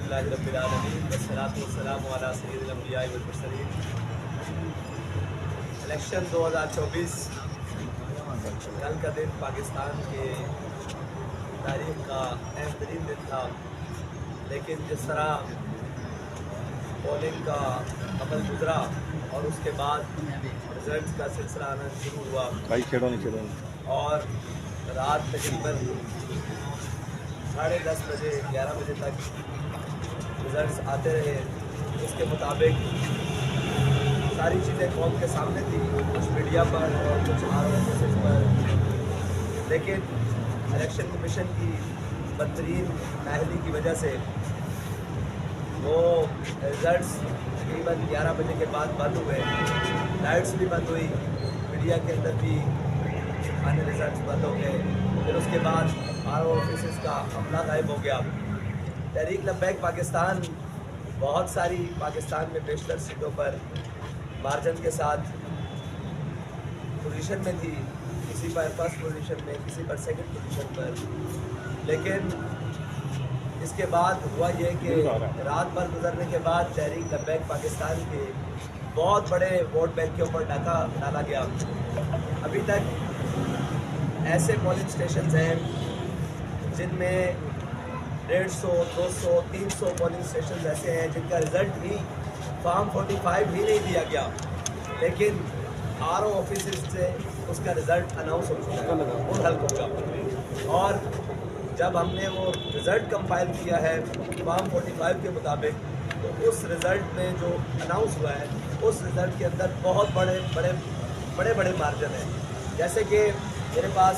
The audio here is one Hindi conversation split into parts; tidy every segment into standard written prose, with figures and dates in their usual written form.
अल्हम्दुलिल्लाहि रब्बिल आलमीन वस्सलातु वस्सलामु अला सय्यिदिल अंबिया वल मुरसलीन। इलेक्शन 2024 कल का दिन पाकिस्तान के तारीख का अहम तरीन दिन था, लेकिन जिस तरह पोलिंग का अमल गुजरा और उसके बाद रिजल्ट का सिलसिला आना शुरू हुआ और रात तकरीबन 10:30 बजे 11 बजे तक रिजल्ट्स आते रहे। उसके मुताबिक सारी चीज़ें कौम के सामने थी, कुछ मीडिया पर और कुछ ROS पर, लेकिन इलेक्शन कमीशन की बदतरीन नाअहली की वजह से वो रिजल्ट्स तकरीबन 11 बजे के बाद बंद हुए। लाइट्स भी बंद हुई, मीडिया के अंदर भी आने रिजल्ट्स बंद हो गए। फिर उसके बाद RO ऑफिस का अमला गायब हो गया। तहरीक लब्बैक पाकिस्तान बहुत सारी पाकिस्तान में बेशतर सीटों पर मार्जिन के साथ पोजीशन में थी, किसी पर फर्स्ट पोजीशन में, किसी पर सेकंड पोजीशन पर। लेकिन इसके बाद हुआ ये कि रात भर गुजरने के बाद तहरीक लब्बैक पाकिस्तान के बहुत बड़े वोट बैंक के ऊपर डाका डाला गया। अभी तक ऐसे पोलिंग स्टेशन हैं जिनमें 150, 200, 300 पोलिंग स्टेशन ऐसे हैं जिनका रिज़ल्ट ही फॉर्म 45 ही नहीं दिया गया, लेकिन RO ऑफिस से उसका रिज़ल्ट अनाउंस हो चुका है उन हल्कों का। और जब हमने वो रिज़ल्ट कंपाइल किया है फॉर्म 45 के मुताबिक, तो उस रिज़ल्ट में जो अनाउंस हुआ है उस रिज़ल्ट के अंदर बहुत बड़े मार्जिन हैं। जैसे कि मेरे पास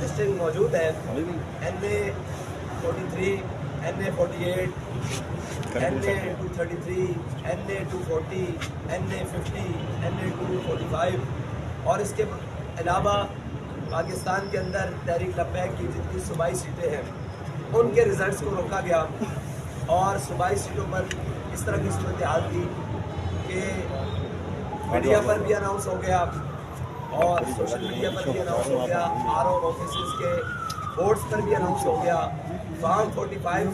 लिस्टिंग मौजूद है, NA 43, NA 48, NA 233, NA 240, NA 50, NA 245 और इसके अलावा पाकिस्तान के अंदर तहरीक लब्बैक की जितनी सूबाई सीटें हैं उनके रिज़ल्ट्स को रोका गया। और सूबाई सीटों पर इस तरह की सूरत हाल थी कि मीडिया पर भी अनाउंस हो गया और सोशल मीडिया पर भी अनाउंस हो गया, RO ऑफिस के बोर्ड्स पर भी अनाउंस हो गया। फॉर्म 45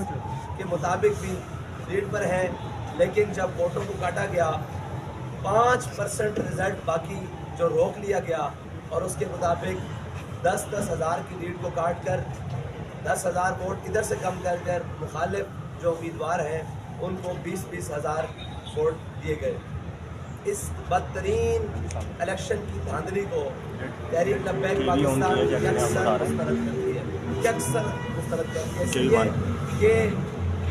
के मुताबिक भी लीड पर है, लेकिन जब वोटों को काटा गया 5% रिज़ल्ट बाकी जो रोक लिया गया और उसके मुताबिक 10-10 हज़ार की लीड को काट कर 10,000 वोट इधर से कम कर कर मुखालिफ जो उम्मीदवार हैं उनको 20-20 हज़ार वोट दिए गए। इस बदतरीन इलेक्शन की धांधली को तहरीक लब्बैक पाकिस्तान यकसर मुस्तरद करती है, इसलिए कि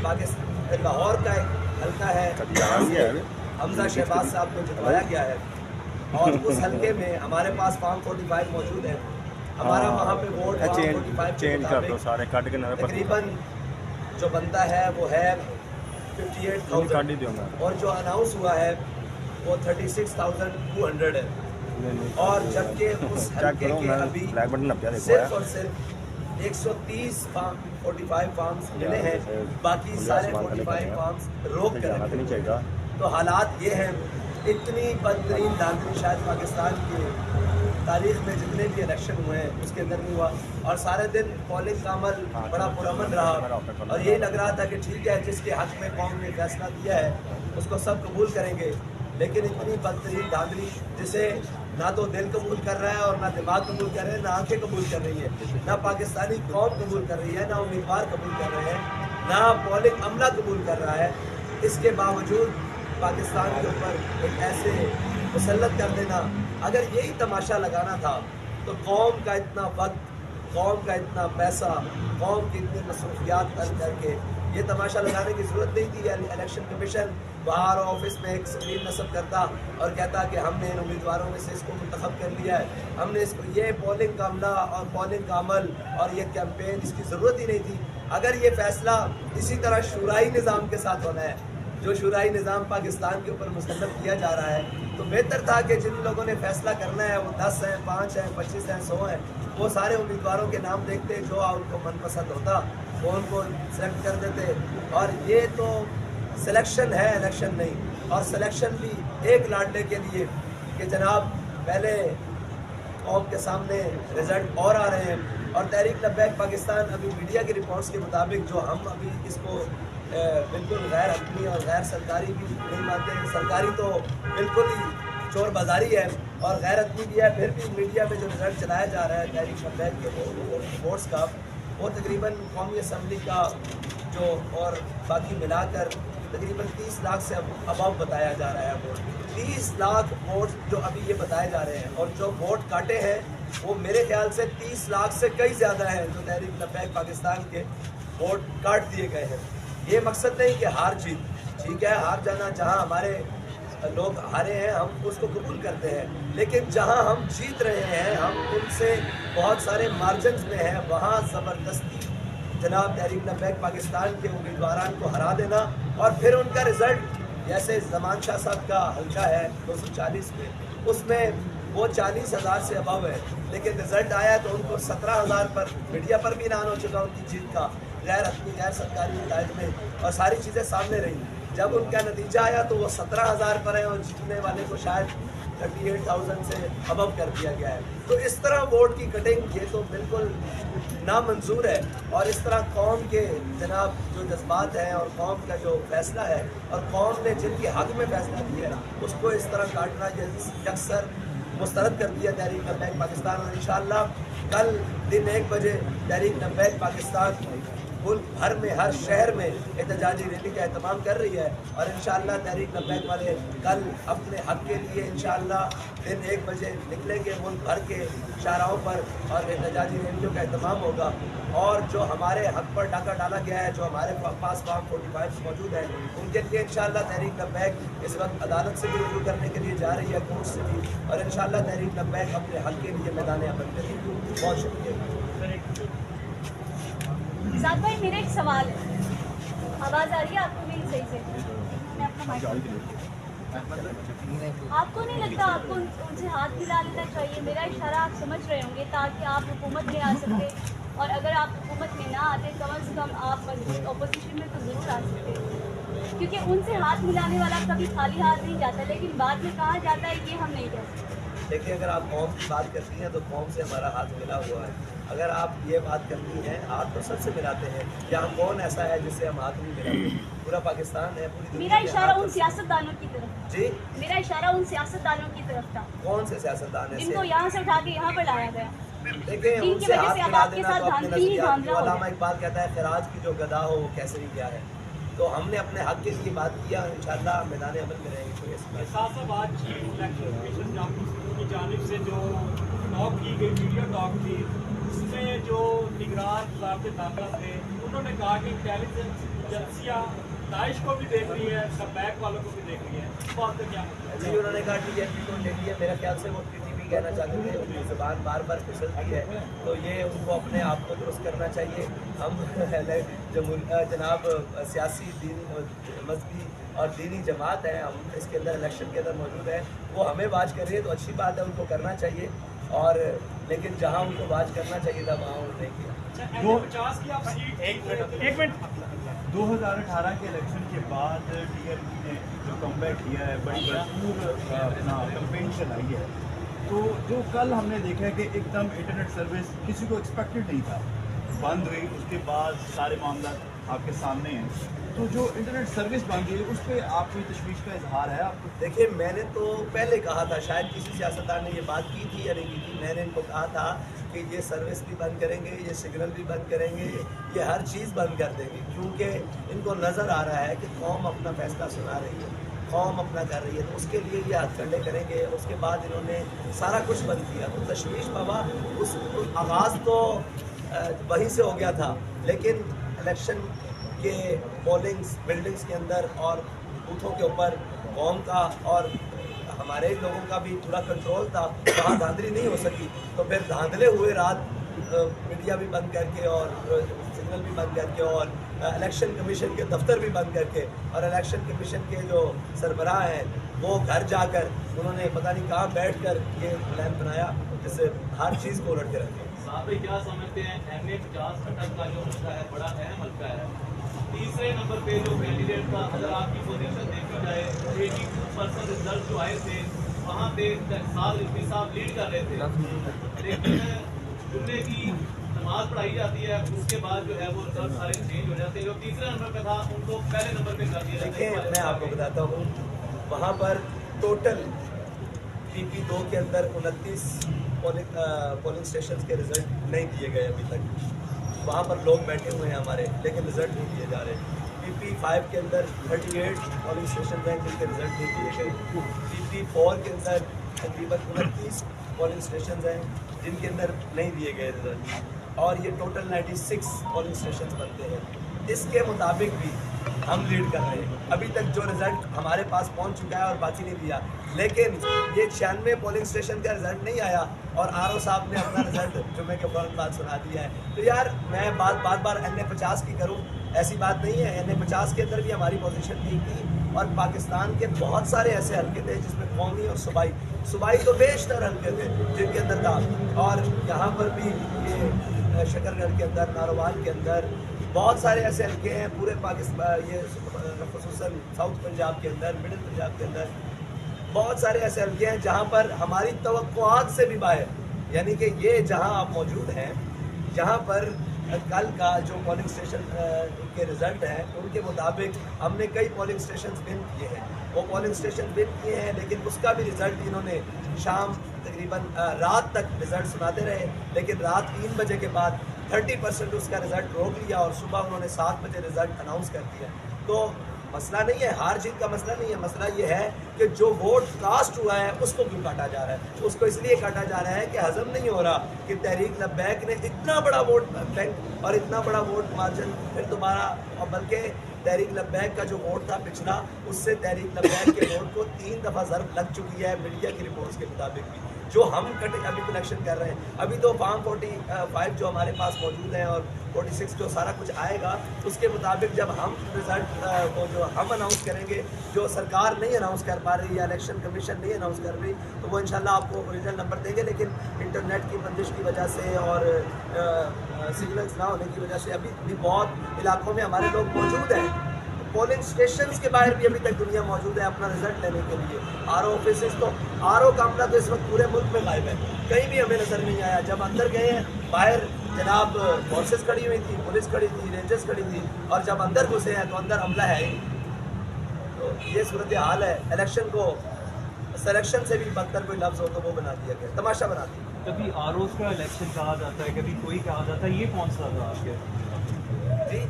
पाकिस्तान लाहौर का एक हल्का है, हमजा शहबाज साहब को जितवाया गया है और उस हल्के में हमारे पास फॉर्म 45 मौजूद है। हमारा वहाँ पे वोट तकरीबन जो बनता है वो है 58,000 और जो अनाउंस हुआ है वो 36,200 है। और जबकि उस हल्के के अभी सिर्फ और सिर्फ 130 45 फॉर्म्स मिले हैं, बाकी सारे 45 फॉर्म्स रोक कर रखे। तो हालात ये हैं, इतनी बदतरीन धांधली शायद पाकिस्तान की तारीख में जितने भी इलेक्शन हुए हैं उसके अंदर नहीं हुआ। और सारे दिन पोलिंग का अमल बड़ा पुरअमन रहा और यही लग रहा था कि ठीक है, जिसके हक में कौम ने फैसला दिया है उसको सब कबूल करेंगे। लेकिन इतनी बदतरीन धांधली जिसे ना तो दिल कबूल कर रहा है और ना दिमाग कबूल कर रहे हैं, ना आंखें कबूल कर रही है, ना पाकिस्तानी कौम कबूल कर रही है, ना उम्मीदवार कबूल कर रहे हैं, ना पोलिंग अमला कबूल कर रहा है। इसके बावजूद पाकिस्तान के ऊपर एक ऐसे मुसल्लत कर देना, अगर यही तमाशा लगाना था तो कौम का इतना वक्त, कौम का इतना पैसा, कौम की इतनी मसरूफियात कर करके ये तमाशा लगाने की ज़रूरत नहीं थी। यानी इलेक्शन कमीशन बाहर ऑफिस में एक स्क्रीन नस्ब करता और कहता कि हमने इन उम्मीदवारों में से इसको मुंतखब कर लिया है, हमने इसको, ये पोलिंग का अमला और पोलिंग का अमल और ये कैंपेन, इसकी ज़रूरत ही नहीं थी। अगर ये फ़ैसला इसी तरह शुराई निज़ाम के साथ होना है, जो शुराई निज़ाम पाकिस्तान के ऊपर मुसल्लत किया जा रहा है, तो बेहतर था कि जिन लोगों ने फ़ैसला करना है वो 10 हैं, 5 हैं, 25 हैं, 100 हैं, वो सारे उम्मीदवारों के नाम देखते, जो उनको मनपसंद होता वो उनको सेलेक्ट कर देते। और ये तो सिलेक्शन है, इलेक्शन नहीं। और सिलेक्शन भी एक लाडले के लिए कि जनाब पहले कौम के सामने रिजल्ट और आ रहे हैं। और तहरीक लब्बैक पाकिस्तान अभी मीडिया की रिपोर्ट्स के मुताबिक, जो हम अभी इसको बिल्कुल गैर हकमी और गैर सरकारी भी नहीं मानते हैं। सरकारी तो बिल्कुल ही चोर बाजारी है और गैर हकमी भी है। फिर भी मीडिया में जो रिजल्ट चलाया जा रहा है तहरीक लब्बैक के वोट्स का, वो तकरीबन कौमी असम्बली का जो और बाकी मिलाकर तकरीबन 30 लाख से अबव बताया जा रहा है वोट। 30 लाख वोट जो अभी ये बताए जा रहे हैं और जो वोट काटे हैं वो मेरे ख्याल से 30 लाख से कई ज़्यादा है जो तहरीक लब्बैक पाकिस्तान के वोट काट दिए गए हैं। ये मकसद नहीं कि हार जीत, ठीक है, हार जाना, जहां हमारे लोग हारे हैं हम उसको कबूल करते हैं, लेकिन जहां हम जीत रहे हैं, हम उनसे बहुत सारे मार्जिन में हैं, वहां ज़बरदस्ती जनाब तहरीक लब्बैक पाकिस्तान के उम्मीदवार को हरा देना और फिर उनका रिज़ल्ट, जैसे ज़मान शाह साहब का हल्का है 240 में, उसमें वो 40,000 से अबव है, लेकिन रिज़ल्ट आया तो उनको 17,000 पर मीडिया पर भी ऐलान हो चुका उनकी जीत का, गैर अपनी गैर सरकारी नताइज में, और सारी चीज़ें सामने रही। जब उनका नतीजा आया तो वो 17,000 पर है और जीतने वाले को शायद 38,000 से अबव कर दिया गया है। तो इस तरह वोट की कटिंग ये तो बिल्कुल नामंजूर है और इस तरह कौम के जनाब जो जज्बात हैं और कौम का जो फैसला है और कौम ने जिनके हक़ में फैसला दिया है उसको इस तरह काटना यकसर मुस्तरद कर दिया तहरीक लब्बैक पाकिस्तान। और इंशाअल्लाह कल दिन 1 बजे तहरीक लब्बैक पाकिस्तान मुल्क भर में हर शहर में एहतजाजी रैली का एहतमाम कर रही है और इंशाअल्लाह तहरीक लब्बैक वाले कल अपने हक़ के लिए इंशाअल्लाह दिन 1 बजे निकलेंगे मुल्क भर के शाहराहों पर और एहतजाजी रैलियों का एहतमाम होगा। और जो हमारे हक़ पर डाका डाला गया है, जो हमारे पास फॉर्म 45 मौजूद है, उनके लिए इंशाअल्लाह तहरीक लब्बैक इस वक्त अदालत से भी रुजू करने के लिए जा रही है, कोर्ट से भी, और इंशाअल्लाह तहरीक लब्बैक अपने हक़ के लिए मैदान अमल करेगी। बहुत शुक्रिया। साथ भाई मेरा एक सवाल है, आवाज़ आ रही है आपको मेरी सही से? मैं अपना माइक, आपको नहीं लगता आपको उनसे हाथ मिला लेना चाहिए? मेरा इशारा आप समझ रहे होंगे ताकि आप हुकूमत में आ सके, और अगर आप हुकूमत में ना आते कम से कम आप अपोजिशन में तो ज़रूर आ सकते, क्योंकि उनसे हाथ मिलाने वाला कभी खाली हाथ नहीं जाता, लेकिन बाद में कहा जाता है ये हम नहीं कर सकते। देखिए, अगर आप कौम की बात करती हैं तो कौम से हमारा हाथ मिला हुआ है। अगर आप ये बात करती हैं, हाथ तो सबसे मिलाते हैं, यहाँ कौन ऐसा है जिससे हम हाथ नहीं मिलाते? पूरा पाकिस्तान है, पूरी दुनिया। मेरा इशारा उन सियासतदानों की तरफ, जी मेरा इशारा उन सियासतदानों की तरफ था। कौन से सियासतदान है जिनको यहाँ से उठा के यहाँ पर लाया गया? देखिए, उनसे हाथ मिला देना तो अपने नज़रियात, अल्लामा इकबाल कहता है खिराज की जो गदा हो वो कैसरी क्या है। तो हमने अपने हक़ के लिए बात किया, इंशाअल्लाह मैदान अमल में रहेंगे। की जानिब से जो टॉक की गई, वीडियो टॉक थी, उसमें जो निगरान वज़ारत दाखिला थे उन्होंने कहा कि इंटेलिजेंस एजेंसियाँ दाइश को भी देख रही है, लब्बैक वालों को भी देख रही है। इस बात का क्या मतलब? जी, उन्होंने कहा TNP को देख लिया, मेरे ख्याल से वो TTP कहना चाहते थे, उनकी ज़ुबान बार बार फिसलती है, तो ये उनको अपने आप को दुरुस्त करना चाहिए। हम जनाब सियासी दीनी मजहबी और दीनी जमात है, हम इसके अंदर इलेक्शन के अंदर मौजूद है, वो हमें वाच कर रही है तो अच्छी बात है, उनको करना चाहिए, और लेकिन जहाँ उनको वाच करना चाहिए था वहाँ उन्होंने किया। 2018 के इलेक्शन के बाद TNP ने जो कमबैक किया है, बड़ी भरपूर अपना कैंपेन चलाई है, तो जो कल हमने देखा है कि एकदम इंटरनेट सर्विस किसी को एक्सपेक्टेड नहीं था, बंद हुई, उसके बाद सारे मामला आपके सामने हैं, तो जो इंटरनेट सर्विस बंद हुई उस पर आपकी तशवीश का इजहार है आपको? देखिए, मैंने तो पहले कहा था, शायद किसी सियासतदान ने ये बात की थी या नहीं की थी, मैंने इनको कहा था कि ये सर्विस भी बंद करेंगे, ये सिग्नल भी बंद करेंगे, ये हर चीज़ बंद कर देंगे, क्योंकि इनको नज़र आ रहा है कि कौम अपना फैसला सुना रही है, कौम अपना कर रही है, तो उसके लिए ये हथकंडे करेंगे। उसके बाद इन्होंने सारा कुछ बंद किया, तो तशवीश बाबा उस आगाज़ तो वहीं से हो गया था, लेकिन इलेक्शन के पोलिंग्स बिल्डिंग्स के अंदर और बूथों के ऊपर कौम का और हमारे लोगों का भी पूरा कंट्रोल था, वहाँ धांधली नहीं हो सकी, तो फिर धांधले हुए रात मीडिया भी बंद करके और सिग्नल भी बंद करके और इलेक्शन कमीशन के दफ्तर भी बंद करके, और इलेक्शन कमीशन के जो सरबराह हैं वो घर जाकर उन्होंने पता नहीं कहाँ बैठ कर ये प्लान बनाया जिससे हर चीज़ को उलट के रखें। साहब क्या समझते हैं, MA50 अटक का जो हल्का है बड़ा अहम हल्का है, तीसरे नंबर पे जो कैंडिडेट था, अगर आपकी पोजीशन देखी जाए 82% रिजल्ट जो आए थे वहाँ पे साहब लीड कर रहे थे, लेकिन जुम्मे की नमाज पढ़ाई जाती है, उसके बाद जो है वो रिजल्ट सारे चेंज हो जाते हैं। जो तीसरे नंबर पे था उनको पहले नंबर पे कर दिया देखिए जाता है। मैं आपको बताता हूँ, वहाँ पर टोटल PP2 के अंदर 29 पोलिंग स्टेशन के रिजल्ट नहीं दिए गए अभी तक। वहाँ पर लोग बैठे हुए हैं हमारे, लेकिन रिजल्ट नहीं दिए जा रहे। PP5 के अंदर 38 पोलिंग स्टेशन हैं जिनके रिजल्ट नहीं दिए गए। PP4 के अंदर तकरीबन 29 पोलिंग स्टेशन हैं जिनके अंदर नहीं दिए गए रिजल्ट, और ये टोटल 96 पोलिंग स्टेशन बनते हैं। इसके मुताबिक भी हम लीड कर रहे हैं। अभी तक जो रिजल्ट हमारे पास पहुंच चुका है और बाकी नहीं दिया, लेकिन ये 96 पोलिंग स्टेशन का रिजल्ट नहीं आया और RO साहब ने अपना रिजल्ट जुम्मे के फौरन बाद सुना दिया है। तो यार मैं बार NA50 की करूं, ऐसी बात नहीं है। NA50 के अंदर भी हमारी पोजीशन ठीक थी, और पाकिस्तान के बहुत सारे ऐसे हल्के थे जिसमें कौमी और सूबाई तो बेशतर हल्के थे जिनके अंदर था। और यहाँ पर भी ये शकरगढ़ के अंदर, नारोवाल के अंदर बहुत सारे ऐसे हल्के हैं पूरे पाकिस्तान, ये ख़ुसूसन साउथ पंजाब के अंदर, मिडिल पंजाब के अंदर बहुत सारे ऐसे हल्के हैं जहाँ पर हमारी तवक्कुआत से भी बाहर, यानी कि ये जहाँ आप मौजूद हैं, जहाँ पर कल का जो पोलिंग स्टेशन के रिज़ल्ट हैं उनके मुताबिक हमने कई पोलिंग स्टेशन विन किए हैं। वो पोलिंग स्टेशन विन किए हैं, लेकिन उसका भी रिज़ल्ट इन्होंने शाम तकरीबन रात तक रिज़ल्ट सुनाते रहे, लेकिन रात 3 बजे के बाद 30% उसका रिज़ल्ट रोक लिया और सुबह उन्होंने 7 बजे रिज़ल्ट अनाउंस कर दिया। तो मसला नहीं है, हार जीत का मसला नहीं है, मसला ये है कि जो वोट कास्ट हुआ है उसको क्यों काटा जा रहा है। उसको इसलिए काटा जा रहा है कि हजम नहीं हो रहा कि तहरीक लब्बैक ने इतना बड़ा वोट बैंक और इतना बड़ा वोट मार्जिन फिर दोबारा, और बल्कि तहरीक लब्बैक का जो वोट था पिछला, उससे तहरीक लब्बैक के वोट को 3 दफ़ा ज़रब लग चुकी है मीडिया की रिपोर्ट्स के मुताबिक भी, जो हम अभी कलेक्शन कर रहे हैं। अभी तो फार्म 45 जो हमारे पास मौजूद हैं और 46 जो सारा कुछ आएगा, उसके मुताबिक जब हम रिज़ल्ट को जो हम अनाउंस करेंगे, जो सरकार नहीं अनाउंस कर पा रही या इलेक्शन कमीशन नहीं अनाउंस कर रही, तो वो इंशाल्लाह आपको ओरिजिनल नंबर देंगे। लेकिन इंटरनेट की बंदिश की वजह से और सिग्नल्स ना होने की वजह से अभी भी बहुत इलाकों में हमारे लोग मौजूद हैं। पोलिंग स्टेशंस के बाहर भी अभी तक दुनिया मौजूद है अपना रिजल्ट लेने के लिए। RO ऑफिस, तो RO का अमला तो इस वक्त पूरे मुल्क में गायब है, कहीं भी हमें नज़र नहीं आया। जब अंदर गए हैं, बाहर जनाब फोर्सेस खड़ी हुई थी, पुलिस खड़ी थी, रेंजर्स खड़ी थी, और जब अंदर घुसे हैं तो अंदर अमला है ही। तो ये सूरत हाल है। इलेक्शन को सिलेक्शन से भी बदतर कोई लफ्ज़ हो तो वो बना दिया गया, तमाशा बना दिया। कभी ROs का इलेक्शन कहा जाता है, कभी कोई कहा जाता है, ये कौन सा था आपके? जी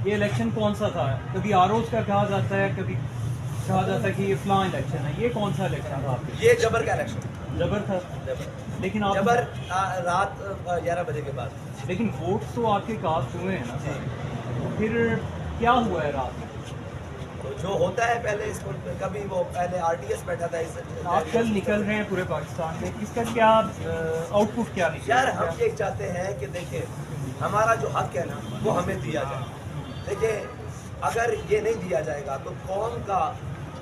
ये इलेक्शन कौन सा था? कभी ROs का कहा जाता है, कभी कहा जाता है कि ये फलां इलेक्शन है, ये कौन सा इलेक्शन था आपके? ये जबर का इलेक्शन, जबर था। लेकिन आप जबर रात 11 बजे के बाद। लेकिन वोट तो आपके कास्ट हुए हैं ना, तो फिर क्या हुआ है रात में? तो जो होता है पहले इसको, कभी वो पहले RTS बैठा था इस, आप कल निकल रहे हैं पूरे पाकिस्तान में, इसका क्या आउटपुट क्या निकला? यार हम ये चाहते हैं कि देखिए हमारा जो हक है ना वो हमें दिया जाए। देखिए अगर ये नहीं दिया जाएगा तो कौम का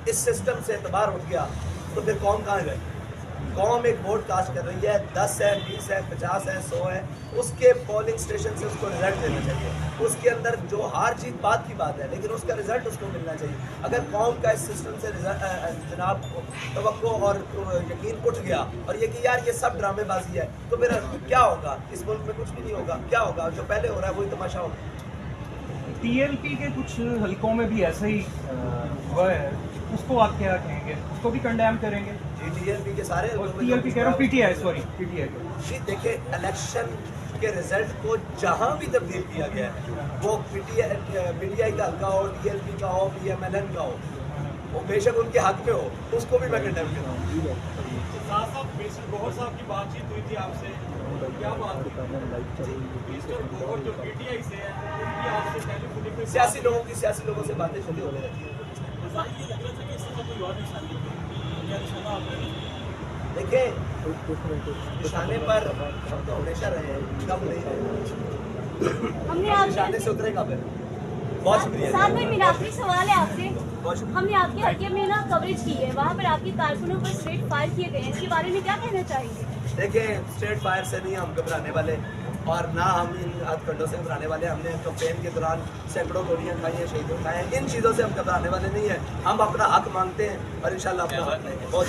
इस सिस्टम से एतबार उठ गया तो फिर कौम कहाँ गई? कौम एक वोट कास्ट कर रही है, 10 है, 20 है, 50 है, 100 है, उसके पोलिंग स्टेशन से उसको रिजल्ट देना चाहिए। उसके अंदर जो हार जीत बात की बात है, लेकिन उसका रिजल्ट उसको मिलना चाहिए। अगर कौम का इस सिस्टम से जनाब तवक्को और यकीन उठ गया और ये कि यार ये सब ड्रामेबाजी है, तो फिर क्या होगा? इस मुल्क में कुछ भी नहीं होगा। क्या होगा? जो पहले हो रहा है वही तमाशा होगा। TLP के कुछ हलकों में भी ऐसा ही हुआ है, उसको आप क्या कहेंगे? उसको भी कंडेम करेंगे? जी TLP के सारे TLP कह रहा हूँ, PTI सॉरी, PTI को। जी देखिए इलेक्शन के रिजल्ट को जहां भी तब्दील किया गया है, वो PTI का हल्का हो, TLP का हो, PMLN का हो, वो बेशक उनके हक में हो, उसको भी मैं कंडेम करता हूँ। साहब मिस्टर गौहर साहब की बातचीत हुई थी आपसे, क्या बात हुई? मिस्टर गौहर जो PTI से है, उनकी आपसे टेलीफोनिक में सियासी लोगों से बातें शुरू होने लगी। देखिए निशाने पर हम तो हमेशा रहे हैं, कब नहीं रहे। हमने निशाने आपसे से उतरे कब है? बहुत शुक्रिया। साथ में मेरा आखिरी सवाल है आपसे। बहुत शुक्रिया। हमने आपके हल्के में ना कवरेज की है, वहाँ पर आपके कारकुनों पर स्ट्रेट फायर किए गए हैं, इसके बारे में क्या कहना चाहेंगे? देखिए स्ट्रेट फायर से नहीं हम घबराने वाले, और ना हम इन हथकंडों से घबराने वाले। हमने कैंपेन के दौरान सैकड़ों गोलियां खाई हैं, शहीदों खाए हैं, इन चीज़ों से हम घबराने वाले नहीं हैं। हम अपना हक मांगते हैं और इंशाल्लाह अपना हक लेंगे। बहुत